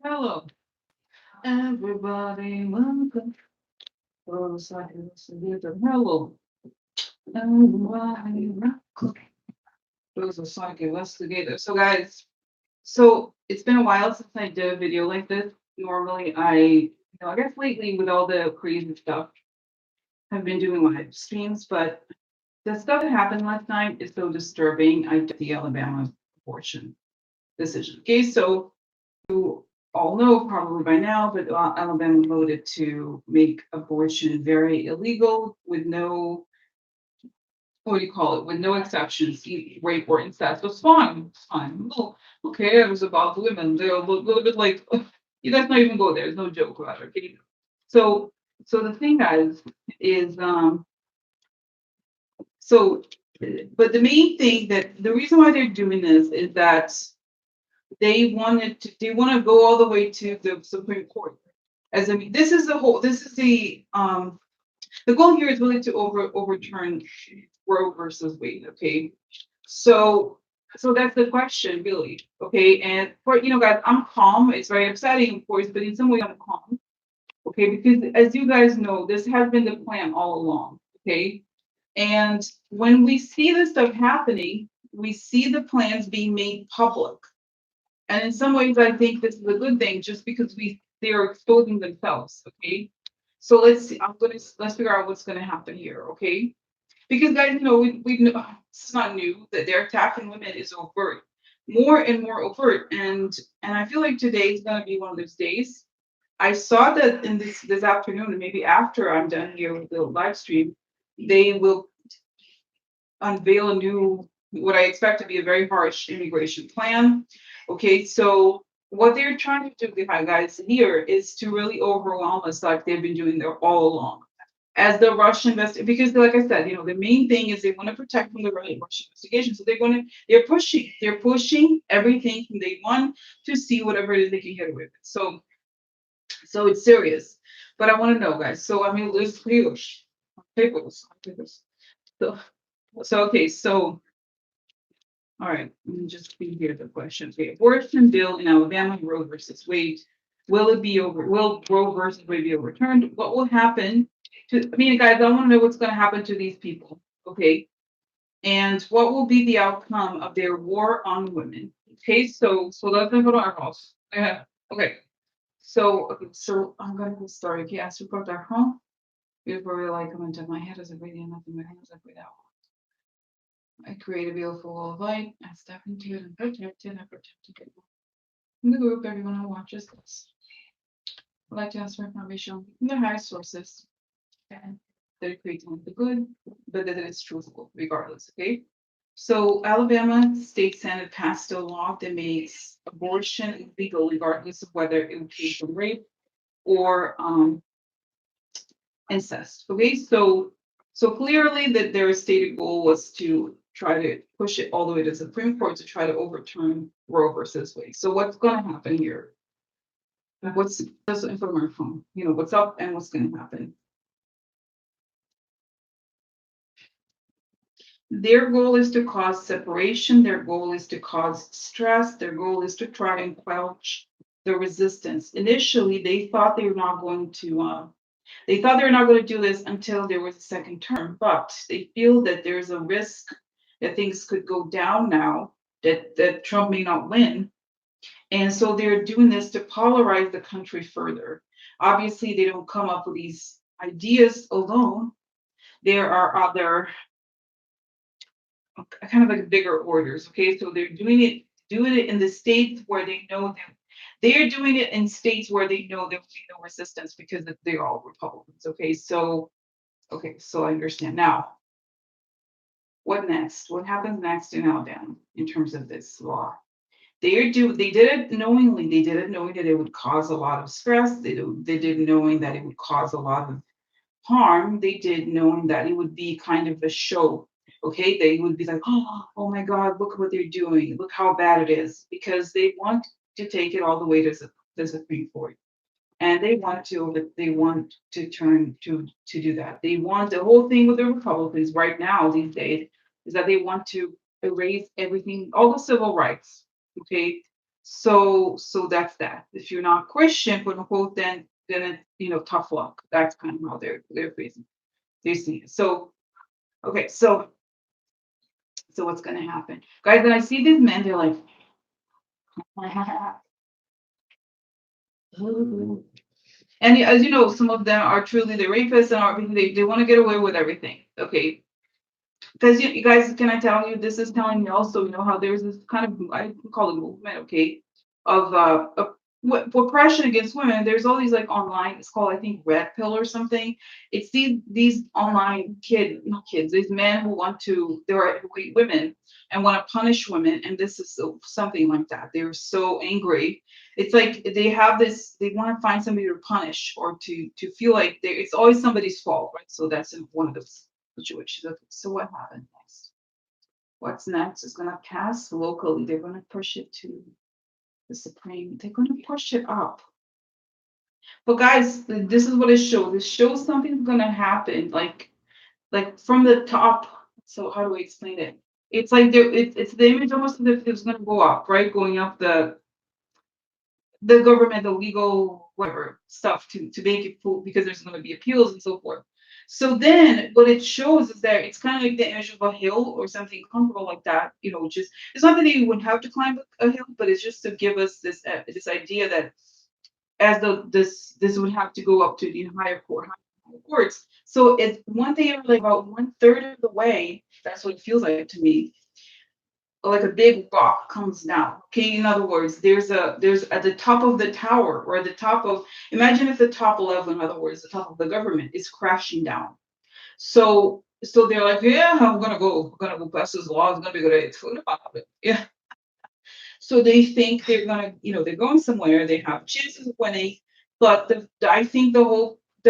Hello, everybody. Welcome. Oh, sorry, hello, everybody. Welcome. Those are Sonic Investigator. So, guys, it's been a while since I did a video like this. Normally, I guess lately with all the crazy stuff, I've been doing live streams, but the stuff that happened last night is so disturbing. The Alabama abortion decision. Okay, so you all know probably by now, but Alabama voted to make abortion very illegal with no, what do you call it, with no exceptions, rape or incest. So it's fine. It's fine. No, who cares about women? They're a little bit like, let's not even go there. There's no joke about it. Okay. So, so the thing, guys, is so, but the main thing that the reason why they're doing this is that they want to go all the way to the Supreme Court. As I mean, this is the goal here is really to overturn Roe versus Wade. Okay, so that's the question really. Okay, and for guys, I'm calm. It's very upsetting, of course, but in some way I'm calm. Okay, because as you guys know, this has been the plan all along. Okay, and when we see this stuff happening, we see the plans being made public. And in some ways, I think this is a good thing, just because they are exposing themselves. Okay, so let's see. Let's figure out what's gonna happen here. Okay, because guys, we know this is not new that they're attacking women is overt, more and more overt, and I feel like today is gonna be one of those days. I saw that in this afternoon, and maybe after I'm done here with the live stream, they will unveil a new, what I expect to be a very harsh immigration plan. Okay, so what they're trying to do, guys, here is to really overwhelm us like they've been doing there all along. As the Russian because like I said, the main thing is they want to protect from the Russian investigation. So they're pushing everything from day one to see whatever it is they can get away with. So it's serious. But I want to know, guys. So I mean, let's papers. So okay, so all right, let me just read here the question. Okay, abortion bill in Alabama, Roe versus Wade. Will Roe versus Wade be overturned? What will happen to, I mean, guys, I want to know what's going to happen to these people. Okay. And what will be the outcome of their war on women? Okay, so let's go to our house. Yeah. Okay. So I'm gonna go start. Okay, I support that, huh? Before like come into my head as a radio, nothing my hands up without. I create a beautiful wall of light. I step into it and protect it. I protect it in the group. Everyone who watches this. I'd like to ask for information from the highest sources and that it creates only the good, but that it's truthful regardless. Okay. So Alabama State Senate passed a law that makes abortion legal regardless of whether it came from rape or incest. Okay, so clearly that their stated goal was to try to push it all the way to the Supreme Court to try to overturn Roe versus Wade. So what's going to happen here? What's just from our phone? What's up and what's going to happen? Their goal is to cause separation. Their goal is to cause stress. Their goal is to try and quench the resistance. Initially, they thought they were not going to. They thought they were not going to do this until there was a second term, but they feel that there's a risk that things could go down now, that Trump may not win. And so they're doing this to polarize the country further. Obviously, they don't come up with these ideas alone. There are other kind of like bigger orders. Okay, so they're doing it in the states where they know that they're doing it in states where they know there will be no resistance because they're all Republicans. Okay, so I understand now. What next? What happens next in Alabama in terms of this law? They did it knowingly. They did it knowing that it would cause a lot of stress. They did knowing that it would cause a lot of harm. They did knowing that it would be kind of a show. Okay, they would be like, oh my God, look what they're doing. Look how bad it is, because they want to take it all the way to the Supreme Court, and they want to turn to do that. They want the whole thing with the Republicans right now these days is that they want to erase everything, all the civil rights. Okay, So that's that. If you're not Christian, quote unquote, then it's tough luck. That's kind of how they're facing it. So okay, so what's gonna happen, guys? When I see these men, they're like, and as you know, some of them are truly the rapists and are they want to get away with everything. Okay, because you guys, can I tell you, this is telling me also, how there's this kind of, I can call it movement, okay, of oppression against women. There's all these like online, it's called, I think, red pill or something. It's these online not kids, these men who want to, they're women and want to punish women, and this is something like that. They're so angry. It's like they have this, they want to find somebody to punish or to feel like it's always somebody's fault, right? So that's in one of those situations. Okay, so what happened next? What's next is going to pass locally. They're going to push it to the Supreme. They're going to push it up. But guys, this is what it shows. It shows something's going to happen, like from the top. So how do I explain it? It's like it's the image almost as if it's going to go up, right? Going up the government, the legal, whatever stuff to make it full because there's going to be appeals and so forth. So then what it shows is that it's kind of like the image of a hill or something comfortable like that, just it's not that you would have to climb a hill, but it's just to give us this idea that as this would have to go up to the higher courts. So it's one thing like about one third of the way, that's what it feels like to me, like a big rock comes down. Okay, in other words, there's at the top of the tower or at the top of, imagine if the top level, in other words, the top of the government is crashing down. So they're like, yeah, we're gonna go pass this law. It's gonna be great. Yeah. So they think they're gonna, they're going somewhere. They have chances of winning, but I think the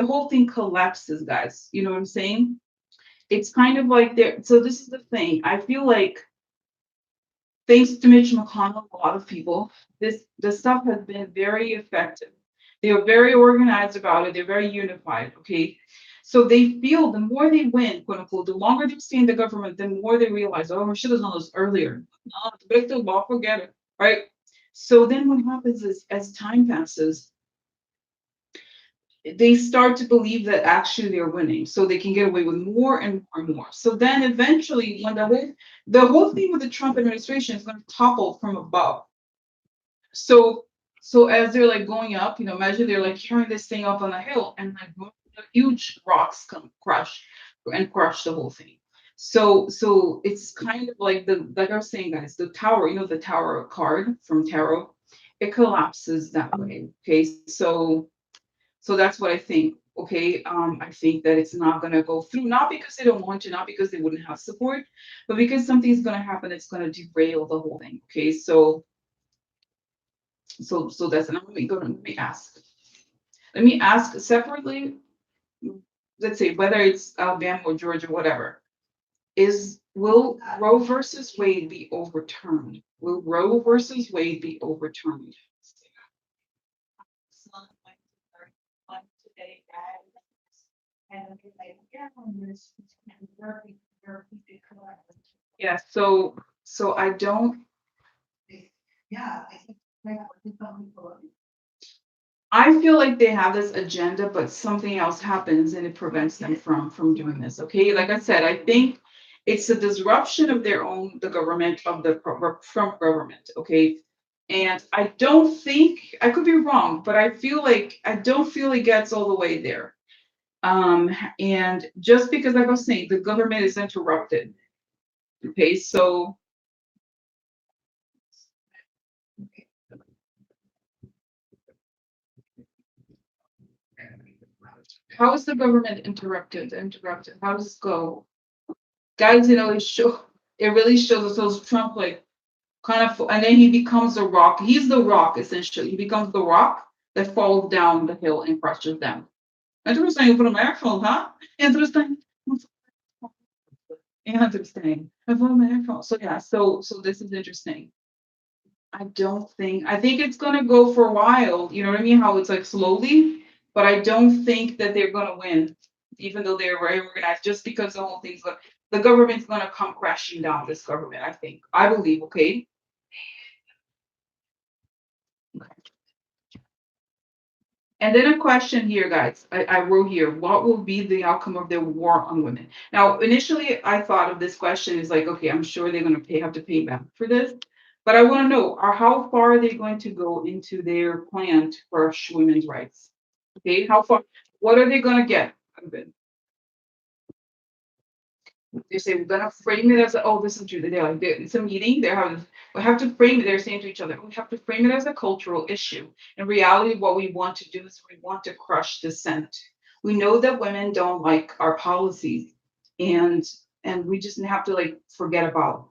whole thing collapses, guys. You know what I'm saying? It's kind of like there. So this is the thing. I feel like thanks to Mitch McConnell, a lot of people, this stuff has been very effective. They are very organized about it. They're very unified. Okay, so they feel the more they win, quote unquote, the longer they stay in the government, the more they realize, oh, we should have done this earlier. No, to break the law, forget it, right? So then what happens is, as time passes, they start to believe that actually they're winning, so they can get away with more and more and more. So then eventually, when the whole thing with the Trump administration is going to topple from above. So so as they're like going up, imagine they're like carrying this thing up on a hill, and like huge rocks come crush the whole thing. So it's kind of like like I was saying, guys, the tower, the tower card from tarot, it collapses that way. Okay, so that's what I think. Okay, I think that it's not gonna go through, not because they don't want to, not because they wouldn't have support, but because something's gonna happen. It's gonna derail the whole thing. Okay, so that's, and let me ask separately. Let's say whether it's Alabama or Georgia, whatever. Will Roe versus Wade be overturned? Will Roe versus Wade be overturned? Yeah, so I don't, I feel like they have this agenda, but something else happens and it prevents them from doing this. Okay, like I said, I think it's a disruption of the government of the Trump government. Okay, and I don't think, I could be wrong, but I don't feel it gets all the way there. And just because, like I was saying, the government is interrupted. Okay, so how is the government interrupted? Interrupted. How does this go? Guys, it really shows us those Trump like kind of, and then he becomes the rock. He's the rock essentially. He becomes the rock that falls down the hill and crushes them. Interesting for American, huh? Interesting. Interesting. For American. So yeah, so this is interesting. I think it's gonna go for a while. You know what I mean? How it's like slowly, but I don't think that they're gonna win, even though they're very organized, just because the government's gonna come crashing down this government, I think. I believe, okay? And then a question here, guys. I wrote here, what will be the outcome of their war on women? Now, initially, I thought of this question is like, okay, I'm sure they're going to have to pay back for this. But I want to know, how far are they going to go into their plan to crush women's rights? Okay, how far? What are they going to get out of it? They say we're gonna frame it as oh, this is true. They're like it's a meeting. They're having we have to frame it. They're saying to each other, we have to frame it as a cultural issue. In reality, what we want to do is we want to crush dissent. We know that women don't like our policies, and we just have to like forget about.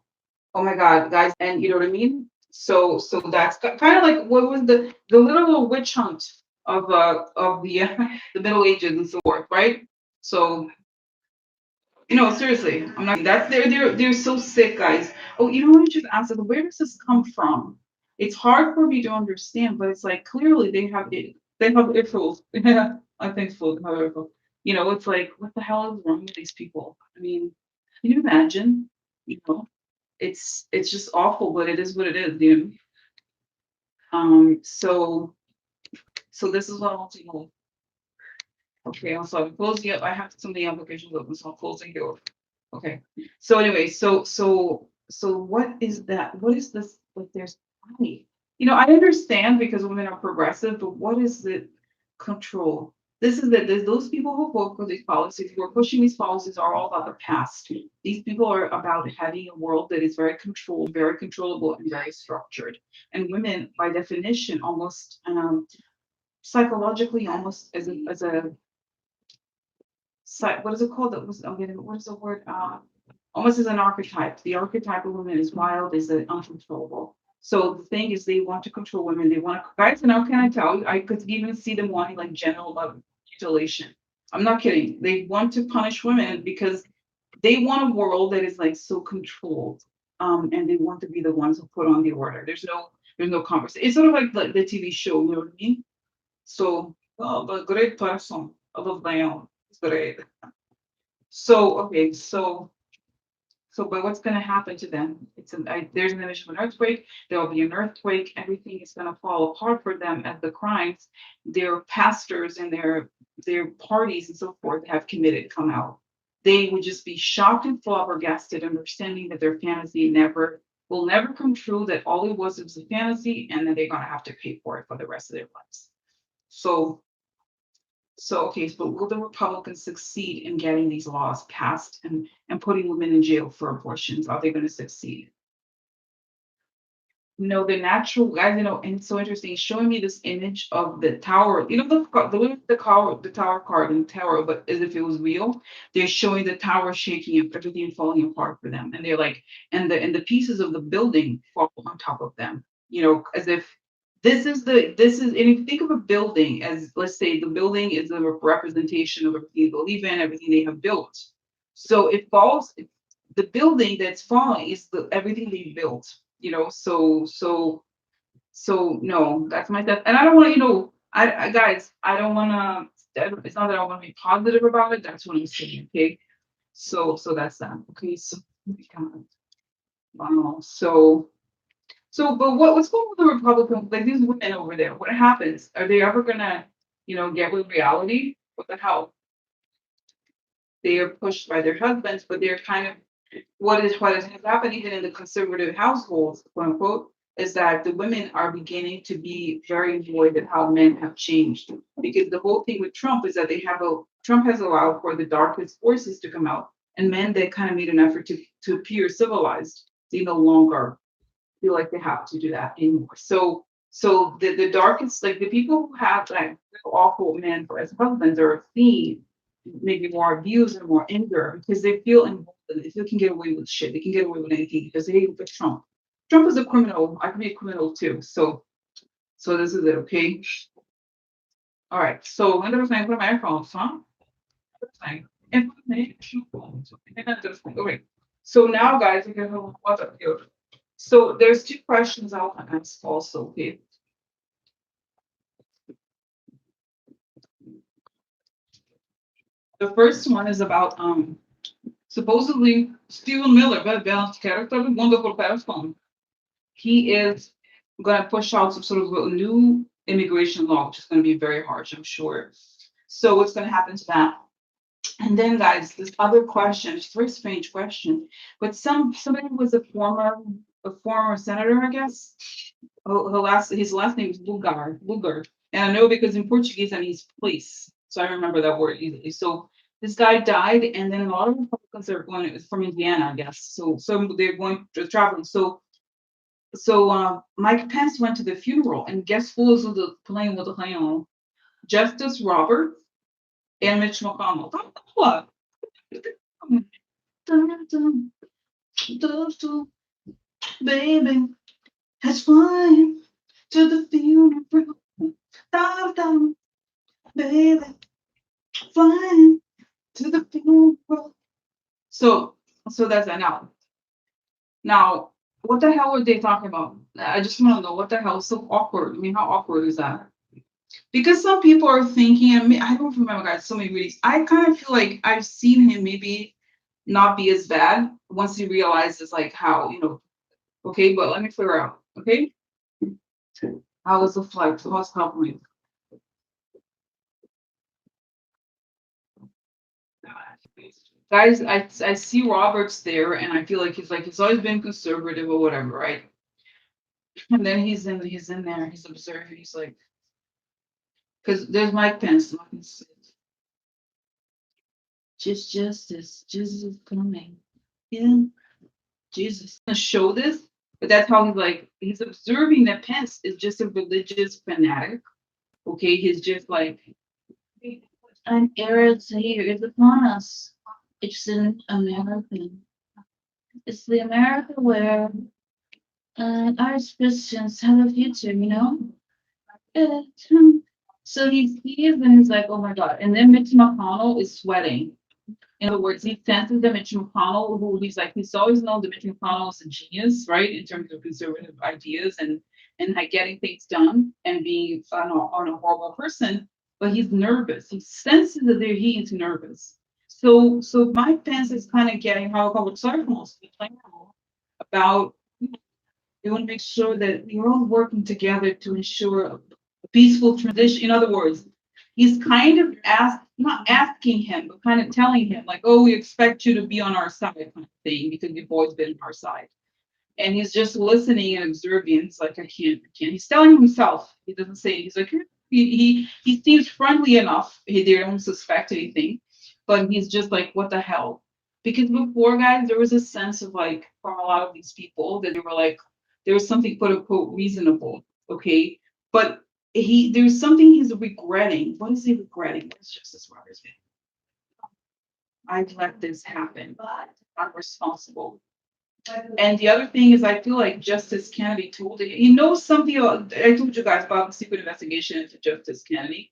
Oh my God, guys, and you know what I mean. So that's kind of like what was the literal witch hunt of the the Middle Ages and so forth, right? So seriously, I'm not. That's they're so sick, guys. Oh, you know what? Just answer where does this come from? It's hard for me to understand, but it's like clearly they have it. They have issues. Yeah, I think so. However, it's like what the hell is wrong with these people? I mean, can you imagine? You know, it's just awful, but it is what it is. So this is what I want to know. Okay, so I'm closing up. I have some of the applications open, so I'm closing here. Okay. So anyway, so what is that? What is this? Like, there's money. I understand because women are progressive, but what is the control? This is that there's those people who vote for these policies, who are pushing these policies, are all about the past. These people are about having a world that is very controlled, very controllable, and very structured. And women, by definition, almost psychologically, almost as a what is it called? That was I'm getting what is the word? Almost as an archetype. The archetype of women is wild, is uncontrollable. So the thing is, they want to control women. They want to guys. Now, can I tell you? I could even see them wanting like general mutilation. I'm not kidding. They want to punish women because they want a world that is like so controlled. And they want to be the ones who put on the order. There's no conversation. It's sort of like the TV show. You know what I mean? So, oh, but great person. I love Diane. It's great. So okay, but what's going to happen to them? There's an image of an earthquake. There will be an earthquake. Everything is going to fall apart for them as the crimes their pastors and their parties and so forth have committed come out. They would just be shocked and flabbergasted, understanding that their fantasy will never come true. That all it was a fantasy, and then they're going to have to pay for it for the rest of their lives. So okay, so will the Republicans succeed in getting these laws passed and putting women in jail for abortions? Are they going to succeed? No, the natural guys, and it's so interesting, showing me this image of the tower. The tower card and tower, but as if it was real. They're showing the tower shaking and everything falling apart for them, and they're like, and the pieces of the building fall on top of them. As if and if you think of a building as, let's say, the building is a representation of everything they believe in, everything they have built. So it falls. The building that's falling is everything they built. So no, that's my death. And I don't want to, I guys, I don't want to. It's not that I want to be positive about it. That's what I'm saying. Okay. So that's that. Okay. So but what's going on with the Republicans? Like these women over there, what happens? Are they ever gonna, get with reality? What the hell? They are pushed by their husbands, but they're kind of what has happened even in the conservative households, quote unquote, is that the women are beginning to be very annoyed at how men have changed. Because the whole thing with Trump is that Trump has allowed for the darkest forces to come out, and men that kind of made an effort to appear civilized, they no longer feel like they have to do that anymore. So the darkest, like the people who have like awful men for as husbands are seen maybe more abuse and more anger because they feel involved. If they can get away with shit, they can get away with anything because they hate Trump. Trump is a criminal. I can be a criminal too. So this is it, okay? All right. So when was I put my iPhone, huh? Okay. So now, guys, we can have what's up here. So there's two questions I'll ask also. Okay. The first one is about supposedly Stephen Miller, very balanced character, wonderful person. He is gonna push out some sort of a new immigration law, which is gonna be very harsh, I'm sure. So what's gonna happen to that? And then, guys, this other question, it's a very strange question, but somebody who was a former senator, I guess. His last name is Lugar. And I know because in Portuguese that means place. So I remember that word easily. So this guy died, and then a lot of Republicans are going from Indiana, I guess. So some they're going traveling. So Mike Pence went to the funeral, and guess who was playing with the piano? Justice Robert and Mitch McConnell. What? Baby, let's fly to the funeral. Down, down, baby, flying to the funeral. So, so that's that. Now, what the hell are they talking about? I just want to know what the hell is so awkward. I mean, how awkward is that? Because some people are thinking, I don't remember, guys, so many readings. I kind of feel like I've seen him maybe not be as bad once he realizes like how, okay, but let me figure out, okay? How was the flight? How's compliment? Guys, I see Roberts there, and I feel like he's always been conservative or whatever, right? And then he's in there, he's observing, he's like, because there's Mike Pence. Just justice, Jesus is coming. Yeah, Jesus. To show this, but that's how he's observing that Pence is just a religious fanatic. Okay, he's just like an era here is upon us. It's an American. It's the America where our Christians have a future, Uh, So he sees and he's like, oh my God. And then Mitch McConnell is sweating. In other words, he senses that Mitch McConnell, who he's always known that Mitch McConnell is a genius, right, in terms of conservative ideas and like getting things done and being on a horrible person, but he's nervous. He senses that he's nervous. So Mike Pence is kind of getting how public servants about we want to make sure that we're all working together to ensure a peaceful transition. In other words, he's kind of not asking him, but kind of telling him, like, oh, we expect you to be on our side, kind of thing, because you've always been on our side. And he's just listening and observing. It's like, I can't. He's telling himself. He doesn't say, he's like, he seems friendly enough. They don't suspect anything, but he's just like, what the hell? Because before, guys, there was a sense of like, from a lot of these people that they were like, there was something quote unquote reasonable, okay? But there's something he's regretting. What is he regretting? What's Justice Roberts? I've let this happen. I'm responsible. And the other thing is, I feel like Justice Kennedy told it. He knows something. I told you guys about the secret investigation into Justice Kennedy.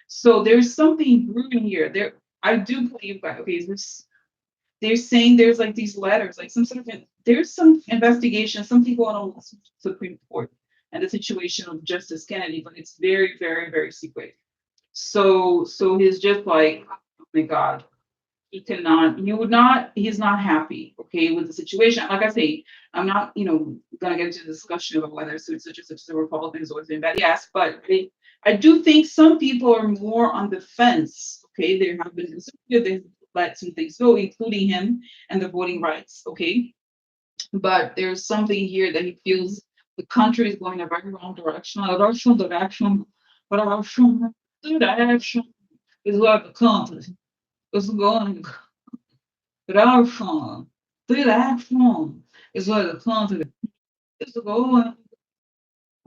So there's something brewing here. I do believe that. Okay, they're saying there's like these letters, like some sort of there's some investigation, something going on with the Supreme Court and the situation of Justice Kennedy, but it's very, very, very secret. So he's just like, oh my God, he's not happy, okay, with the situation. Like I say, I'm not, gonna get into the discussion about whether such the Republicans always been bad. Yes, but I do think some people are more on the fence. Okay, there have been they let some things go, including him and the voting rights. Okay, but there's something here that he feels the country is going a very wrong direction. Direction is what the country is going. Direction. Direction is where the country is going.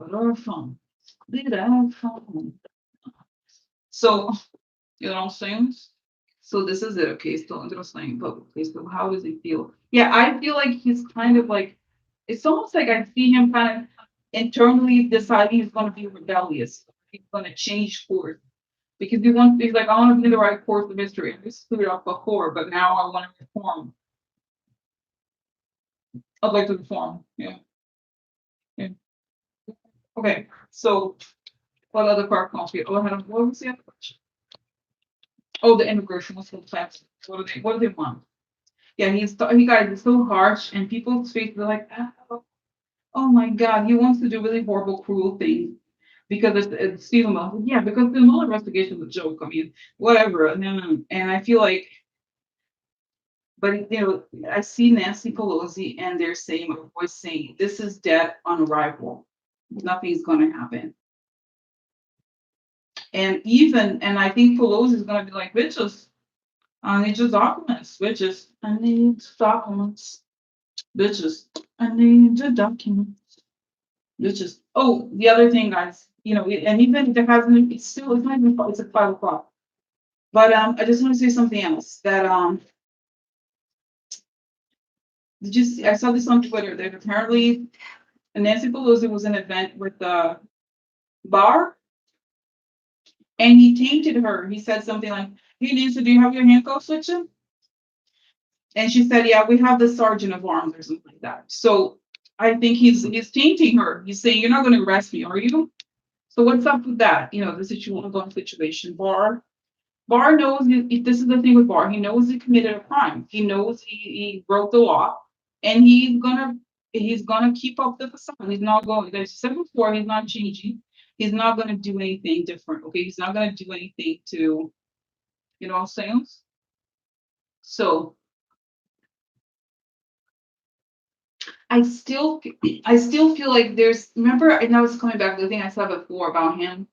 Direction. Direction. So, you know what I'm saying? So this is it, okay? Still interesting publicly. So how does he feel? Yeah, I feel like he's kind of like it's almost like I see him kind of internally deciding he's gonna be rebellious. He's gonna change course. Because he's like, I want to be in the right course of history. I just screwed up before, but now I want to reform. I'd like to reform. Yeah. Yeah. Okay. So what other part comes here? Oh, what was the other question? Oh, the immigration was so fast. What do they want? Yeah, he guys is so harsh and people's faces are like, Oh my God, he wants to do really horrible, cruel things because it's Stephen Muller. Yeah, because the Mueller investigation was a joke. I mean, whatever. And I feel like, but I see Nancy Pelosi and they're saying, my voice saying, this is dead on arrival. Nothing's going to happen. And I think Pelosi is going to be like, bitches, I need your documents, bitches. I need documents, bitches. I need your documents, bitches. Oh, the other thing, guys, and even if it hasn't, it's not even, it's at 5 o'clock. But I just want to say something else that did you see, I saw this on Twitter that apparently Nancy Pelosi was in an event with Barr, and he tainted her. He said something like, "Hey Nancy, do you have your handcuffs with you?" And she said, "Yeah, we have the sergeant of arms," or something like that. So I think he's tainting her. He's saying, "You're not going to arrest me, are you?" So what's up with that? The ongoing situation. Barr knows this is the thing with Barr. He knows he committed a crime. He knows he broke the law, and he's gonna keep up the facade. He's not going. As I said before, he's not changing. He's not gonna do anything different. Okay, he's not gonna do anything to, what I'm saying. So I still feel like there's. Remember, I know it's coming back to the thing I said before about him.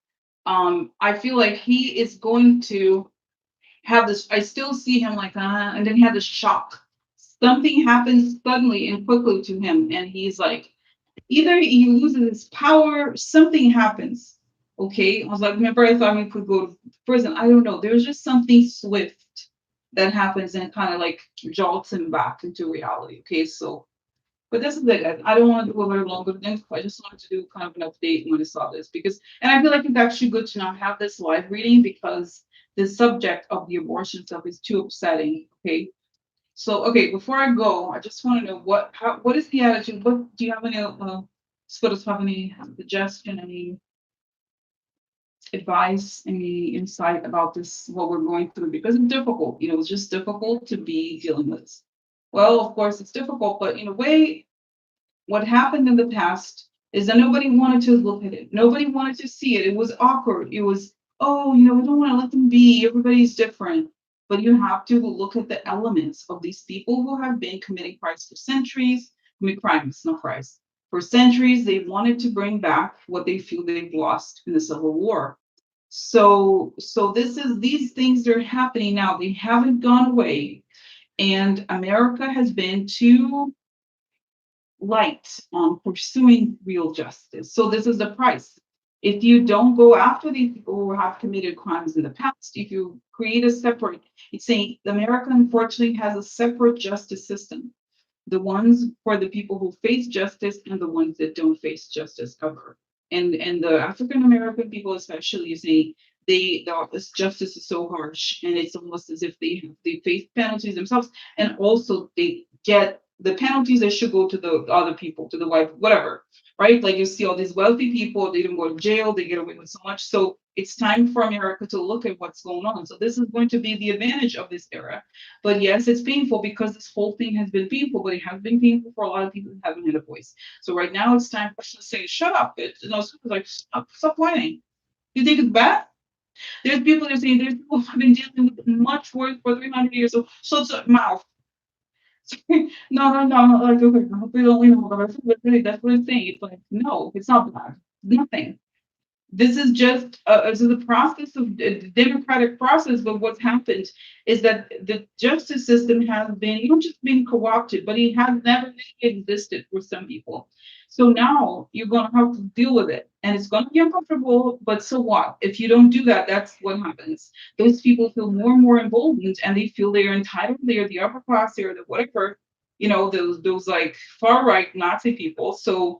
I feel like he is going to have this. I still see him like, and then he had this shock. Something happens suddenly and quickly to him, and he's like, either he loses his power, something happens. Okay, I was like, remember, I thought he could go to prison. I don't know. There's just something swift that happens and kind of like jolts him back into reality. Okay, so. But this is it. I don't want to do a very long thing. I just wanted to do kind of an update when I saw this and I feel like it's actually good to not have this live reading because the subject of the abortion stuff is too upsetting. Okay. So, okay, before I go, I just want to know what is the attitude? What do you have any, Scotus have any suggestion, any advice, any insight about this, what we're going through? Because it's difficult, it's just difficult to be dealing with this. Well, of course, it's difficult, but in a way, what happened in the past is that nobody wanted to look at it. Nobody wanted to see it. It was awkward. It was, oh, we don't want to let them be. Everybody's different. But you have to look at the elements of these people who have been committing crimes for centuries. I mean, crimes, not crimes. For centuries, they wanted to bring back what they feel they've lost in the Civil War. So these things are happening now. They haven't gone away, and America has been too light on pursuing real justice. So this is the price. If you don't go after these people who have committed crimes in the past, if you create a separate, it's saying America unfortunately has a separate justice system. The ones for the people who face justice and the ones that don't face justice ever. And the African American people especially, you see, this justice is so harsh, and it's almost as if they face penalties themselves, and also they get the penalties that should go to the other people, to the white, whatever, right? Like you see all these wealthy people, they don't go to jail, they get away with so much. So it's time for America to look at what's going on. So this is going to be the advantage of this era. But yes, it's painful because this whole thing has been painful, but it has been painful for a lot of people who haven't had a voice. So right now it's time for us to say, shut up. Like, stop whining. You think it's bad? There's people that are saying there's people who have been dealing with much worse for 300 years. So shut your mouth. No. Like, okay, I hope we don't, but really, that's what it's saying. It's like, no, it's not bad. Nothing. This is just the process of the democratic process. But what's happened is that the justice system has been not just been co-opted, but it has never really existed for some people. So now you're going to have to deal with it, and it's going to be uncomfortable. But so what? If you don't do that, that's what happens. Those people feel more and more emboldened, and they feel they are entitled. They are the upper class. They are the whatever. Those like far right Nazi people. So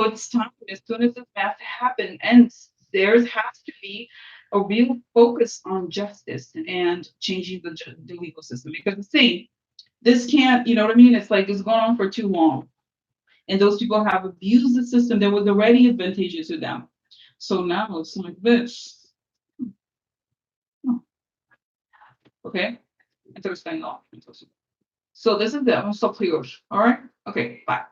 it's time as soon as this has to happen, and there has to be a real focus on justice and changing the legal system. Because the thing, this can't, you know what I mean? It's like it's gone on for too long, and those people have abused the system that was already advantageous to them. So now it's like this. Okay, I took a staying off. So this is it. I'm gonna stop here. All right. Okay. Bye.